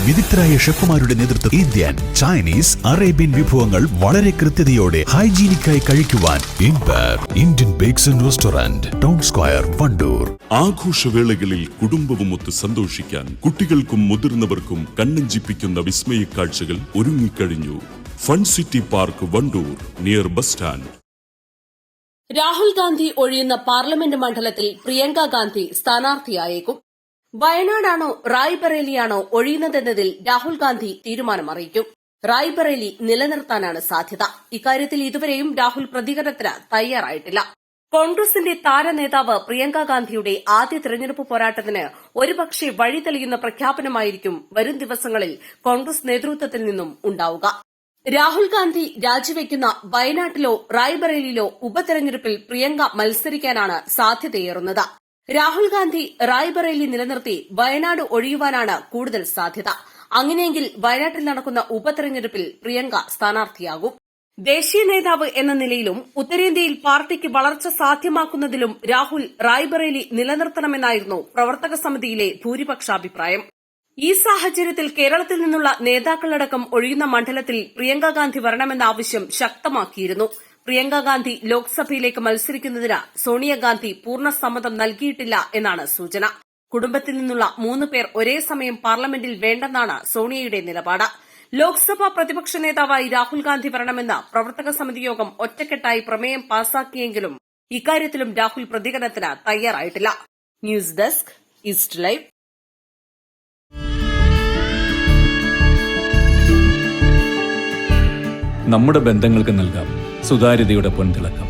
വിദഗ്ധരായ ഷെഫുമാരുടെ നേതൃത്വം Indian, Chinese, Arabian വിഭവങ്ങൾ വളരെ കൃത്യതയോടെ ഹൈജീനിക്കായി കഴിക്കുവാൻ Indian bakes and restaurant, town square, Wandoor. ആഘോഷവേളകളിൽ കുടുംബവുമൊത്ത് സന്തോഷിക്കാൻ കുട്ടികൾക്കും മുതിർന്നവർക്കും കണ്ണഞ്ചിപ്പിക്കുന്ന വിസ്മയ കാഴ്ചകൾ ഒരുങ്ങിക്കഴിഞ്ഞു. Fun city park, Wandoor, near bus stand. Rahul Gandhi ഒഴിയുന്ന പാർലമെന്റ് മണ്ഡലത്തിൽ പ്രിയങ്ക ഗാന്ധി സ്ഥാനാർത്ഥിയായേക്കും. വയനാടാണോ റായ്ബറേലിയാണോ ഒഴിയുന്നതെന്നതിൽ രാഹുൽ ഗാന്ധി തീരുമാനമറിയിക്കും. റായ്ബറേലി നിലനിർത്താനാണ് സാധ്യത. ഇക്കാര്യത്തിൽ ഇതുവരെയും രാഹുൽ പ്രതികരണത്തിന് തയ്യാറായിട്ടില്ല. കോൺഗ്രസിന്റെ താരനേതാവ് പ്രിയങ്ക ഗാന്ധിയുടെ ആദ്യ തെരഞ്ഞെടുപ്പ് പോരാട്ടത്തിന് ഒരുപക്ഷെ വഴി തെളിയുന്ന പ്രഖ്യാപനമായിരിക്കും വരും ദിവസങ്ങളിൽ കോൺഗ്രസ് നേതൃത്വത്തിൽ നിന്നും ഉണ്ടാവുക. രാഹുൽ ഗാന്ധി രാജിവെക്കുന്ന വയനാട്ടിലോ റായ്ബറേലിയിലോ ഉപതെരഞ്ഞെടുപ്പിൽ പ്രിയങ്ക മത്സരിക്കാനാണ് സാധ്യതയേറുന്നത്. രാഹുൽ ഗാന്ധി റായ്ബറേലി നിലനിർത്തി വയനാട് ഒഴിയുവാനാണ് കൂടുതൽ സാധ്യത. അങ്ങനെയെങ്കിൽ വയനാട്ടിൽ നടക്കുന്ന ഉപതെരഞ്ഞെടുപ്പിൽ പ്രിയങ്ക സ്ഥാനാർത്ഥിയാകും. ദേശീയ നേതാവ് എന്ന നിലയിലും ഉത്തരേന്ത്യയിൽ പാർട്ടിക്ക് വളർച്ച സാധ്യമാക്കുന്നതിലും രാഹുൽ റായ്ബറേലി നിലനിർത്തണമെന്നായിരുന്നു പ്രവർത്തക സമിതിയിലെ ഭൂരിപക്ഷാഭിപ്രായം. ഈ സാഹചര്യത്തിൽ കേരളത്തിൽ നിന്നുള്ള നേതാക്കളടക്കം ഒഴിയുന്ന മണ്ഡലത്തിൽ പ്രിയങ്ക ഗാന്ധി വരണമെന്ന ആവശ്യം ശക്തമാക്കിയിരുന്നു. പ്രിയങ്ക ഗാന്ധി ലോക്സഭയിലേക്ക് മത്സരിക്കുന്നതിന് സോണിയാഗാന്ധി പൂർണ്ണ സമ്മതം നൽകിയിട്ടില്ല എന്നാണ് സൂചന. കുടുംബത്തിൽ നിന്നുള്ള 3 പേർ ഒരേ സമയം പാർലമെന്റിൽ വേണ്ടെന്നാണ് സോണിയയുടെ നിലപാട്. ലോക്സഭാ പ്രതിപക്ഷ നേതാവായി രാഹുൽ ഗാന്ധി വരണമെന്ന് പ്രവർത്തക സമിതി യോഗം ഒറ്റക്കെട്ടായി പ്രമേയം പാസാക്കിയെങ്കിലും ഇക്കാര്യത്തിലും രാഹുൽ പ്രതികരണത്തിന് തയ്യാറായിട്ടില്ല. News desk, east live. നമ്മുടെ ബന്ധങ്ങൾക്ക് നൽകാം സുതാര്യതയുടെ പൊൻതിളക്കം.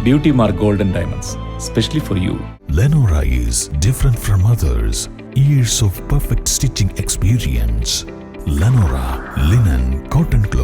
Beauty mark golden diamonds, specially for you. Lenora is different from others. Years of perfect stitching experience. Lenora linen, cotton cloth.